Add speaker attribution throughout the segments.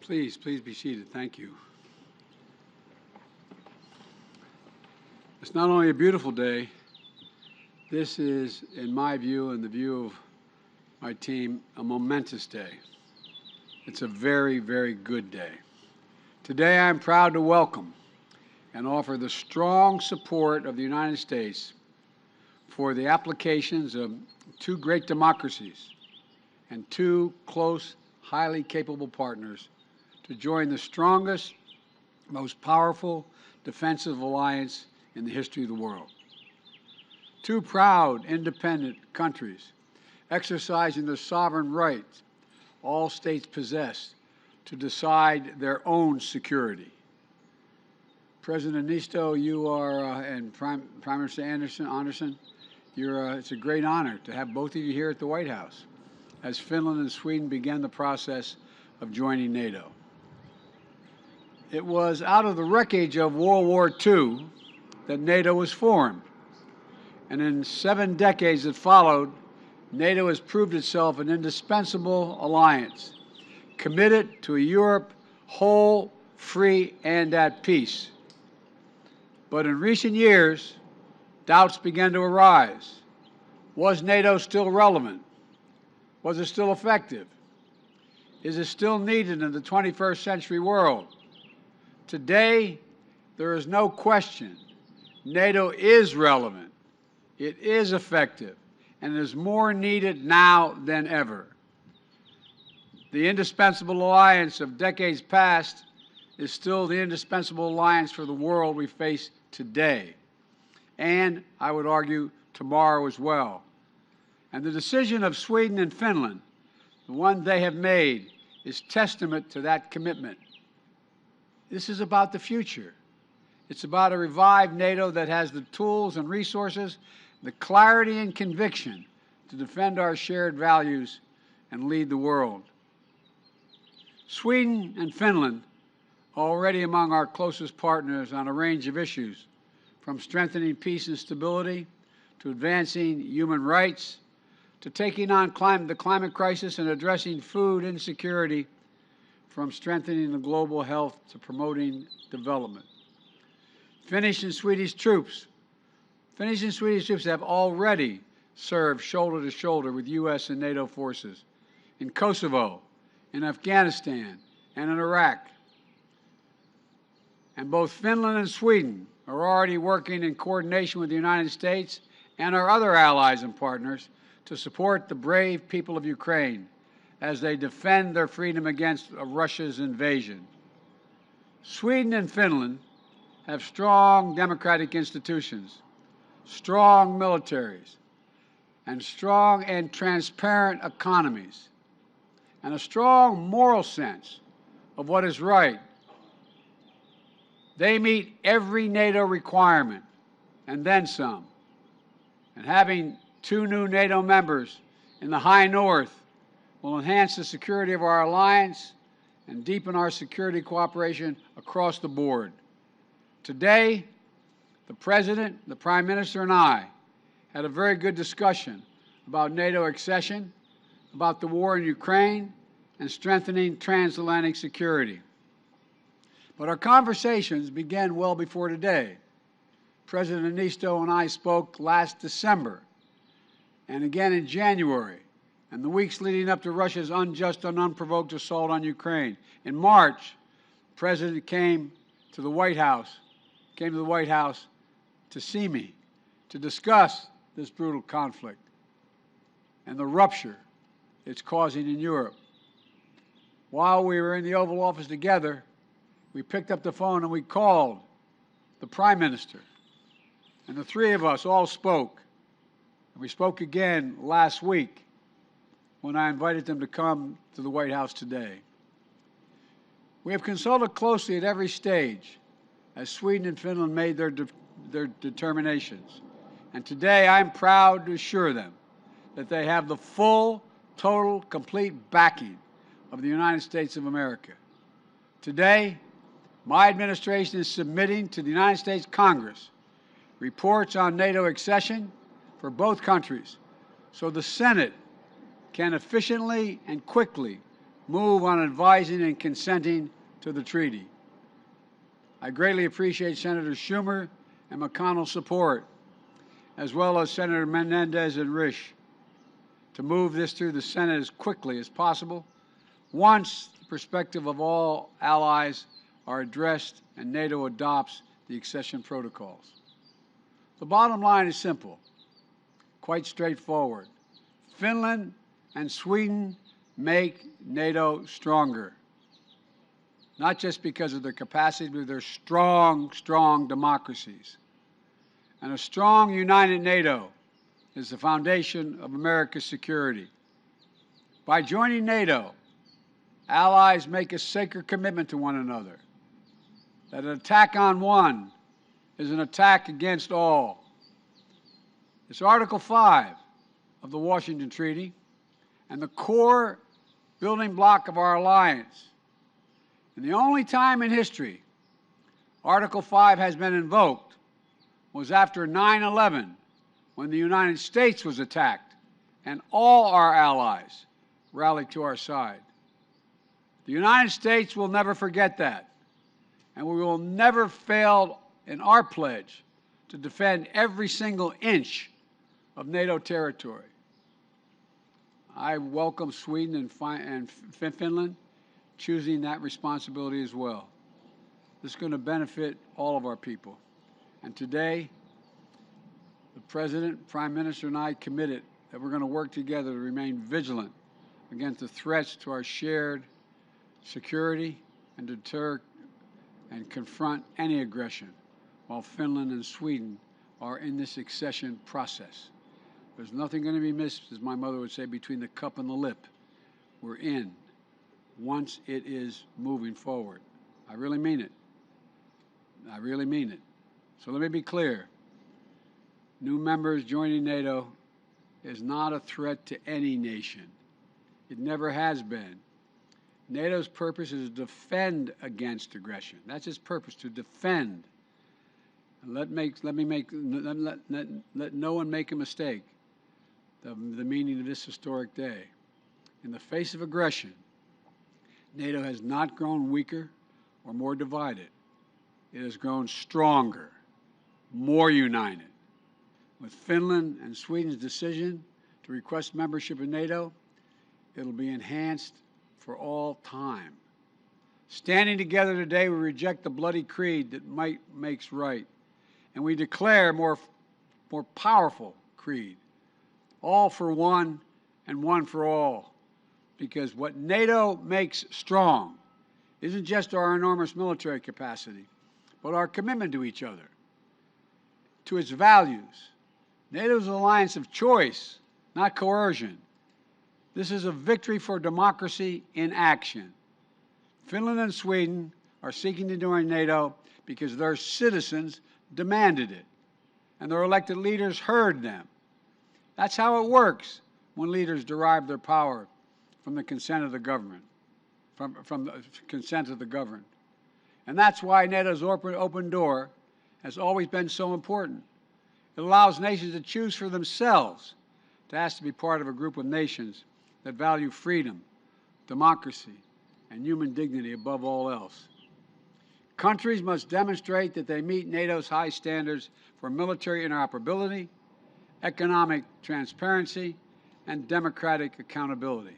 Speaker 1: Please be seated. Thank you. It's not only a beautiful day, this is, in my view and the view of my team, a momentous day. It's a very, very good day. Today I'm proud to welcome and offer the strong support of the United States for the applications of two great democracies and two close, highly capable partners to join the strongest, most powerful defensive alliance in the history of the world. Two proud, independent countries exercising the sovereign rights all states possess to decide their own security. President Niinistö, you are, and Prime Minister Andersson, it's a great honor to have both of you here at the White House as Finland and Sweden began the process of joining NATO. It was out of the wreckage of World War II that NATO was formed. And in 7 decades that followed, NATO has proved itself an indispensable alliance, committed to a Europe whole, free, and at peace. But in recent years, doubts began to arise. Was NATO still relevant? Was it still effective? Is it still needed in the 21st century world? Today, there is no question. NATO is relevant, it is effective, and it is more needed now than ever. The indispensable alliance of decades past is still the indispensable alliance for the world we face today, and I would argue tomorrow as well. And the decision of Sweden and Finland, the one they have made, is testament to that commitment. This is about the future. It's about a revived NATO that has the tools and resources, the clarity and conviction to defend our shared values and lead the world. Sweden and Finland are already among our closest partners on a range of issues, from strengthening peace and stability, to advancing human rights, to taking on the climate crisis and addressing food insecurity, from strengthening the global health to promoting development. Finnish and Swedish troops have already served shoulder to shoulder with U.S. and NATO forces in Kosovo, in Afghanistan, and in Iraq. And both Finland and Sweden are already working in coordination with the United States and our other allies and partners to support the brave people of Ukraine as they defend their freedom against Russia's invasion. Sweden and Finland have strong democratic institutions, strong militaries, and strong and transparent economies, and a strong moral sense of what is right. They meet every NATO requirement, and then some. And having 2 new NATO members in the High North will enhance the security of our alliance and deepen our security cooperation across the board. Today, the President, the Prime Minister, and I had a very good discussion about NATO accession, about the war in Ukraine, and strengthening transatlantic security. But our conversations began well before today. President Niinistö and I spoke last December, and again in January, and the weeks leading up to Russia's unjust and unprovoked assault on Ukraine. In March, the President came to the White House to see me, to discuss this brutal conflict and the rupture it's causing in Europe. While we were in the Oval Office together, we picked up the phone and we called the Prime Minister, and the 3 of us all spoke. And we spoke again last week when I invited them to come to the White House today. We have consulted closely at every stage as Sweden and Finland made their determinations. And today I'm proud to assure them that they have the full, total, complete backing of the United States of America. Today, my administration is submitting to the United States Congress reports on NATO accession for both countries so the Senate can efficiently and quickly move on advising and consenting to the treaty. I greatly appreciate Senator Schumer and McConnell's support, as well as Senator Menendez and Risch, to move this through the Senate as quickly as possible once the perspective of all allies are addressed and NATO adopts the accession protocols. The bottom line is simple, quite straightforward. Finland and Sweden make NATO stronger, not just because of their capacity, but they're strong, strong democracies. And a strong, united NATO is the foundation of America's security. By joining NATO, allies make a sacred commitment to one another that an attack on one is an attack against all. It's Article 5 of the Washington Treaty and the core building block of our alliance. And the only time in history Article 5 has been invoked was after 9/11, when the United States was attacked and all our allies rallied to our side. The United States will never forget that, and we will never fail in our pledge to defend every single inch of NATO territory. I welcome Sweden and Finland choosing that responsibility as well. This is going to benefit all of our people. And today, the President, Prime Minister, and I committed that we're going to work together to remain vigilant against the threats to our shared security and deter and confront any aggression while Finland and Sweden are in this accession process. There's nothing going to be missed, as my mother would say, between the cup and the lip. We're in once it is moving forward. I really mean it. I really mean it. So let me be clear. New members joining NATO is not a threat to any nation. It never has been. NATO's purpose is to defend against aggression. That's its purpose, to defend. And let no one make a mistake. The meaning of this historic day. In the face of aggression, NATO has not grown weaker or more divided. It has grown stronger, more united. With Finland and Sweden's decision to request membership in NATO, it'll be enhanced for all time. Standing together today, we reject the bloody creed that might makes right, and we declare a more powerful creed, all for one and one for all, because what NATO makes strong isn't just our enormous military capacity, but our commitment to each other, to its values. NATO is an alliance of choice, not coercion. This is a victory for democracy in action. Finland and Sweden are seeking to join NATO because their citizens demanded it, and their elected leaders heard them. That's how it works when leaders derive their power from the consent of the government, from the consent of the governed. And that's why NATO's open door has always been so important. It allows nations to choose for themselves to ask to be part of a group of nations that value freedom, democracy, and human dignity above all else. Countries must demonstrate that they meet NATO's high standards for military interoperability, economic transparency, and democratic accountability.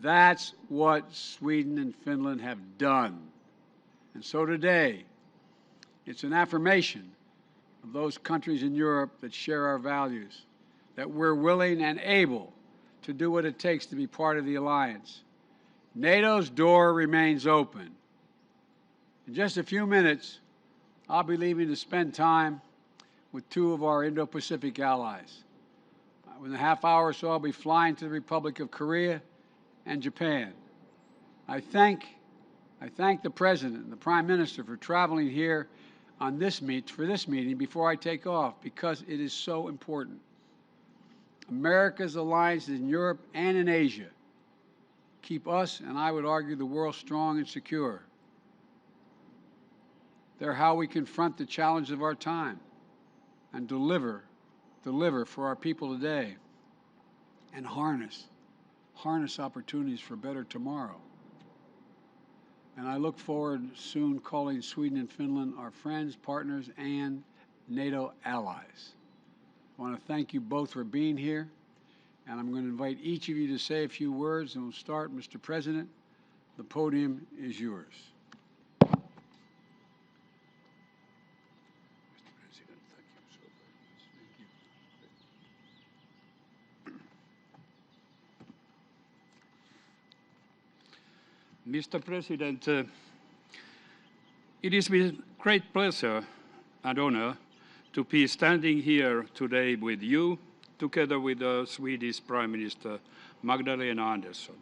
Speaker 1: That's what Sweden and Finland have done. And so today, it's an affirmation of those countries in Europe that share our values, that we're willing and able to do what it takes to be part of the alliance. NATO's door remains open. In just a few minutes, I'll be leaving to spend time with two of our Indo-Pacific allies. In a half hour or so, I'll be flying to the Republic of Korea and Japan. I thank the President and the Prime Minister for traveling here on for this meeting before I take off, because it is so important. America's alliances in Europe and in Asia keep us, and I would argue the world, strong and secure. They're how we confront the challenge of our time and deliver for our people today, and harness harness opportunities for a better tomorrow. And I look forward soon calling Sweden and Finland our friends, partners, and NATO allies. I want to thank you both for being here, and I'm going to invite each of you to say a few words, and we'll start. Mr. President, the podium is yours.
Speaker 2: Mr. President, it is with great pleasure and honor to be standing here today with you, together with the Swedish Prime Minister Magdalena Andersson.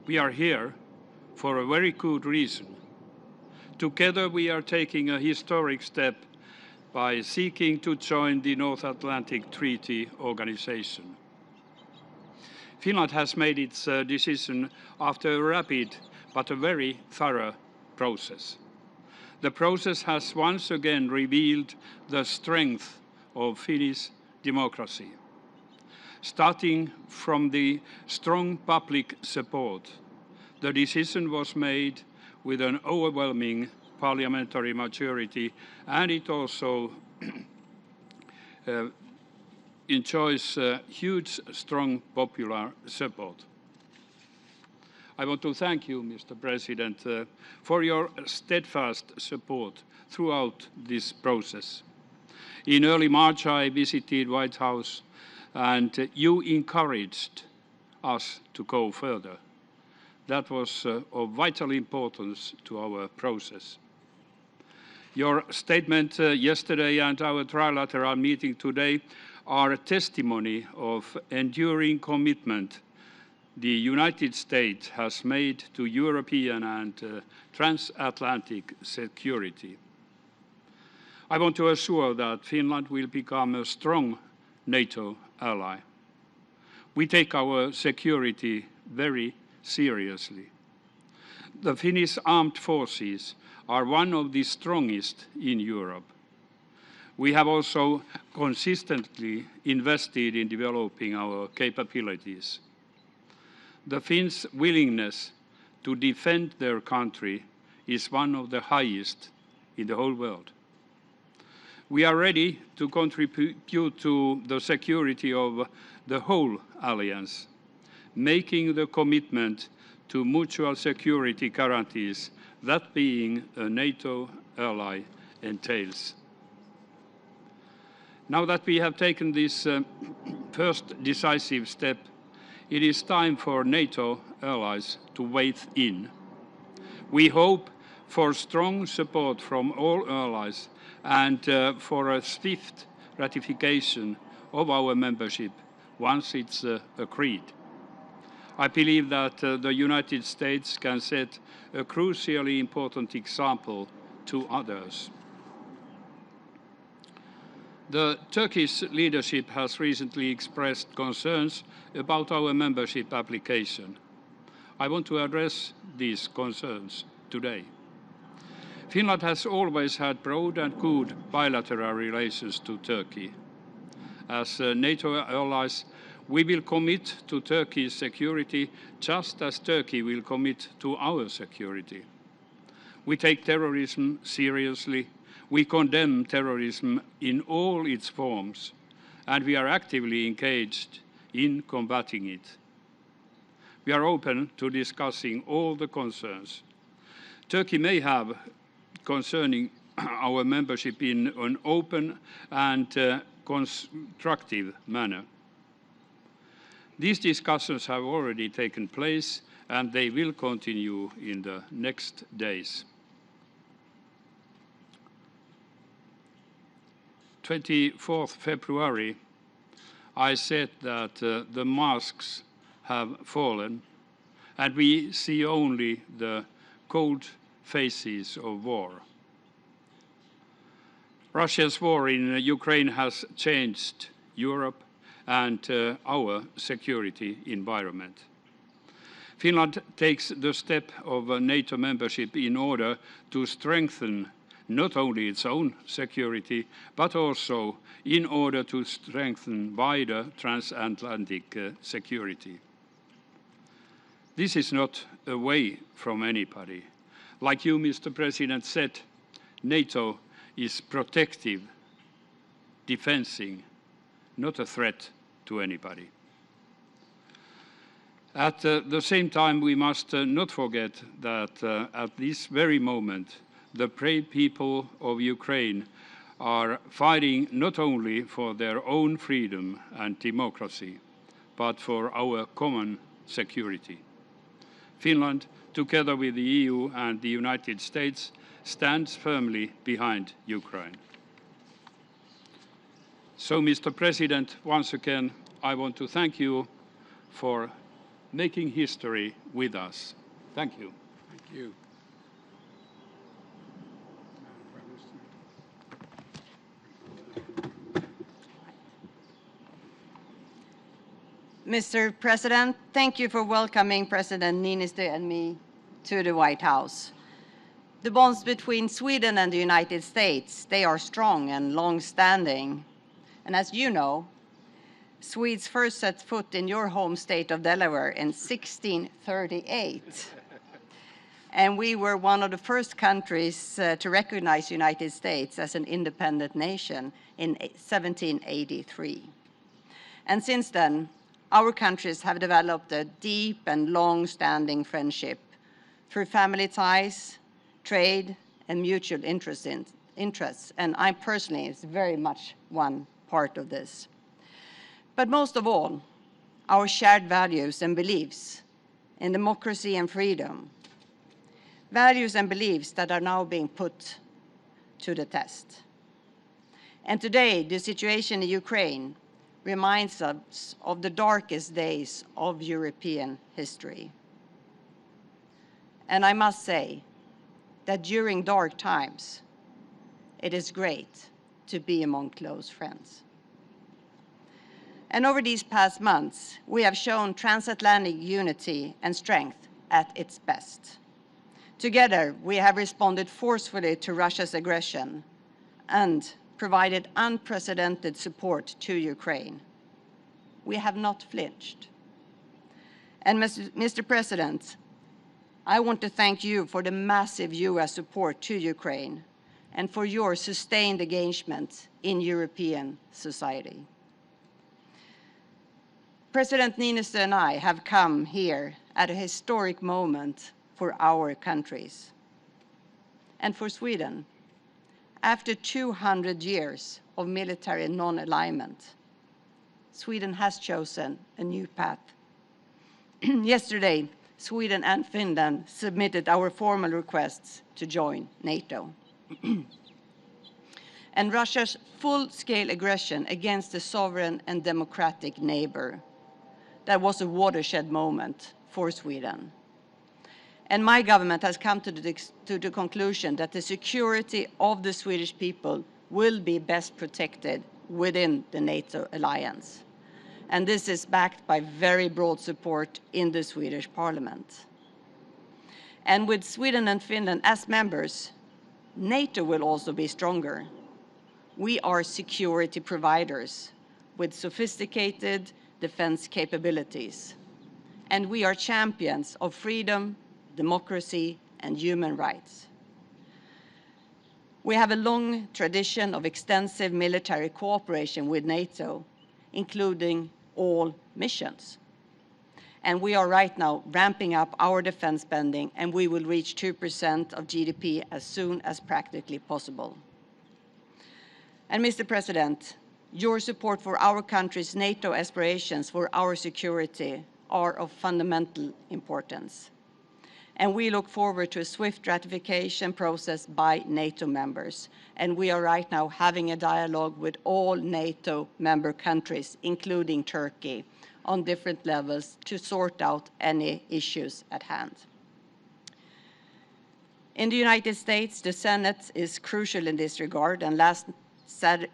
Speaker 2: We are here for a very good reason. Together we are taking a historic step by seeking to join the North Atlantic Treaty Organization. Finland has made its decision after a rapid but a very thorough process. The process has once again revealed the strength of Finnish democracy. Starting from the strong public support, the decision was made with an overwhelming parliamentary majority, and it also enjoys huge, strong popular support. I want to thank you, Mr. President, for your steadfast support throughout this process. In early March, I visited White House, and you encouraged us to go further. That was of vital importance to our process. Your statement yesterday and our trilateral meeting today are a testimony of enduring commitment the United States has made to European and transatlantic security. I want to assure that Finland will become a strong NATO ally. We take our security very seriously. The Finnish armed forces are one of the strongest in Europe. We have also consistently invested in developing our capabilities. The Finns' willingness to defend their country is one of the highest in the whole world. We are ready to contribute to the security of the whole alliance, making the commitment to mutual security guarantees that being a NATO ally entails. Now that we have taken this first decisive step, it is time for NATO allies to weigh in. We hope for strong support from all allies and for a swift ratification of our membership once it's agreed. I believe that the United States can set a crucially important example to others. The Turkish leadership has recently expressed concerns about our membership application. I want to address these concerns today. Finland has always had broad and good bilateral relations to Turkey. As NATO allies, we will commit to Turkey's security just as Turkey will commit to our security. We take terrorism seriously. We condemn terrorism in all its forms, and we are actively engaged in combating it. We are open to discussing all the concerns Turkey may have concerning our membership in an open and constructive manner. These discussions have already taken place, and they will continue in the next days. 24th February, I said that the masks have fallen, and we see only the cold faces of war. Russia's war in Ukraine has changed Europe and our security environment. Finland takes the step of NATO membership in order to strengthen not only its own security, but also in order to strengthen wider transatlantic security. This is not away from anybody. Like you, Mr. President, said, NATO is protective, defending, not a threat to anybody. At the same time, we must not forget that at this very moment, the brave people of Ukraine are fighting not only for their own freedom and democracy, but for our common security. Finland, together with the EU and the United States, stands firmly behind Ukraine. So, Mr. President, once again, I want to thank you for making history with us. Thank you.
Speaker 1: Thank you.
Speaker 3: Mr. President, thank you for welcoming President Niinistö and me to the White House. The bonds between Sweden and the United States, they are strong and long-standing. And as you know, Swedes first set foot in your home state of Delaware in 1638. And we were one of the first countries to recognize the United States as an independent nation in 1783. And since then, our countries have developed a deep and long-standing friendship through family ties, trade, and mutual interests. And I personally is very much one part of this. But most of all, our shared values and beliefs in democracy and freedom. Values and beliefs that are now being put to the test. And today, the situation in Ukraine reminds us of the darkest days of European history. And I must say that during dark times, it is great to be among close friends. And over these past months, we have shown transatlantic unity and strength at its best. Together, we have responded forcefully to Russia's aggression and provided unprecedented support to Ukraine. We have not flinched. And Mr. President, I want to thank you for the massive US support to Ukraine and for your sustained engagement in European society. President Niinistö and I have come here at a historic moment for our countries. And for Sweden, after 200 years of military non-alignment, Sweden has chosen a new path. Yesterday, Sweden and Finland submitted our formal requests to join NATO. And Russia's full-scale aggression against a sovereign and democratic neighbor, that was a watershed moment for Sweden. And my government has come to the conclusion that the security of the Swedish people will be best protected within the NATO alliance. And this is backed by very broad support in the Swedish parliament. And with Sweden and Finland as members, NATO will also be stronger. We are security providers with sophisticated defense capabilities. And we are champions of freedom, democracy, and human rights. We have a long tradition of extensive military cooperation with NATO, including all missions. And we are right now ramping up our defense spending, and we will reach 2% of GDP as soon as practically possible. And Mr. President, your support for our country's NATO aspirations for our security are of fundamental importance. And we look forward to a swift ratification process by NATO members. And we are right now having a dialogue with all NATO member countries, including Turkey, on different levels to sort out any issues at hand. In the United States, the Senate is crucial in this regard, and last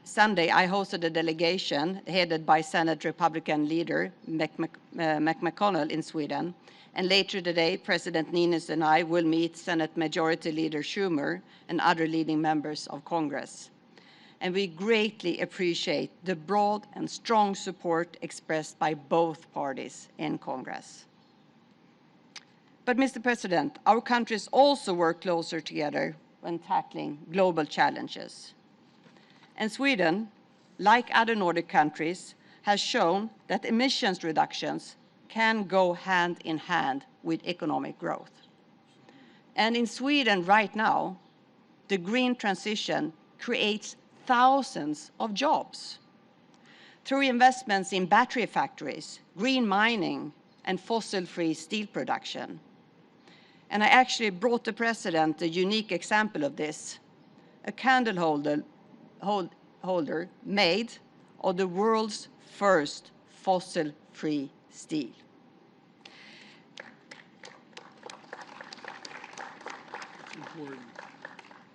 Speaker 3: Sunday I hosted a delegation headed by Senate Republican leader Mitch McConnell in Sweden, And later today, President Niinistö and I will meet Senate Majority Leader Schumer and other leading members of Congress. And we greatly appreciate the broad and strong support expressed by both parties in Congress. But, Mr. President, our countries also work closer together when tackling global challenges. And Sweden, like other Nordic countries, has shown that emissions reductions can go hand in hand with economic growth. And in Sweden right now, the green transition creates thousands of jobs through investments in battery factories, green mining, and fossil-free steel production. And I actually brought the President a unique example of this, a candle holder made of the world's first fossil-free steel.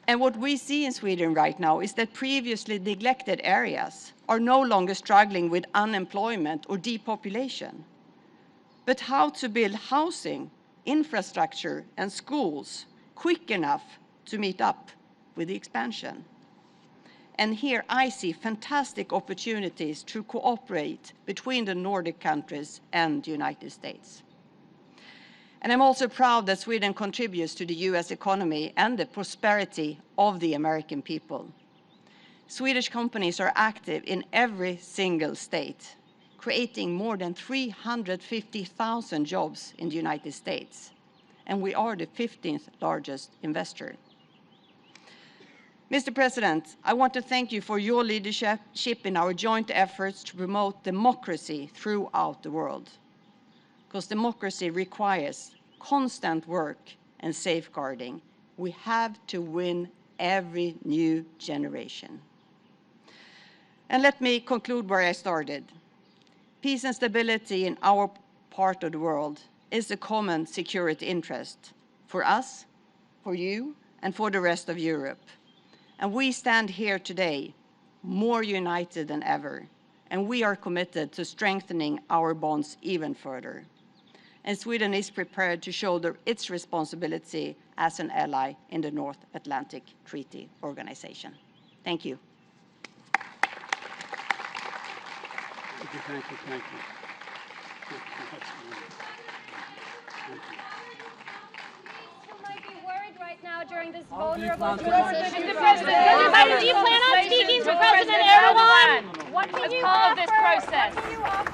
Speaker 3: And what we see in Sweden right now is that previously neglected areas are no longer struggling with unemployment or depopulation, but how to build housing, infrastructure, and schools quick enough to meet up with the expansion. And here I see fantastic opportunities to cooperate between the Nordic countries and the United States. And I'm also proud that Sweden contributes to the US economy and the prosperity of the American people. Swedish companies are active in every single state, creating more than 350,000 jobs in the United States. And we are the 15th largest investor. Mr. President, I want to thank you for your leadership in our joint efforts to promote democracy throughout the world. Because democracy requires constant work and safeguarding. We have to win every new generation. And let me conclude where I started. Peace and stability in our part of the world is a common security interest for us, for you, and for the rest of Europe. And we stand here today more united than ever, and we are committed to strengthening our bonds even further. And Sweden is prepared to shoulder its responsibility as an ally in the North Atlantic Treaty Organization. Thank you.
Speaker 1: Thank you, thank you, thank you.
Speaker 4: Might be worried right now during this vulnerable transition. Mr. President, do you plan on speaking to President Erdogan? What can you offer? As part of this process?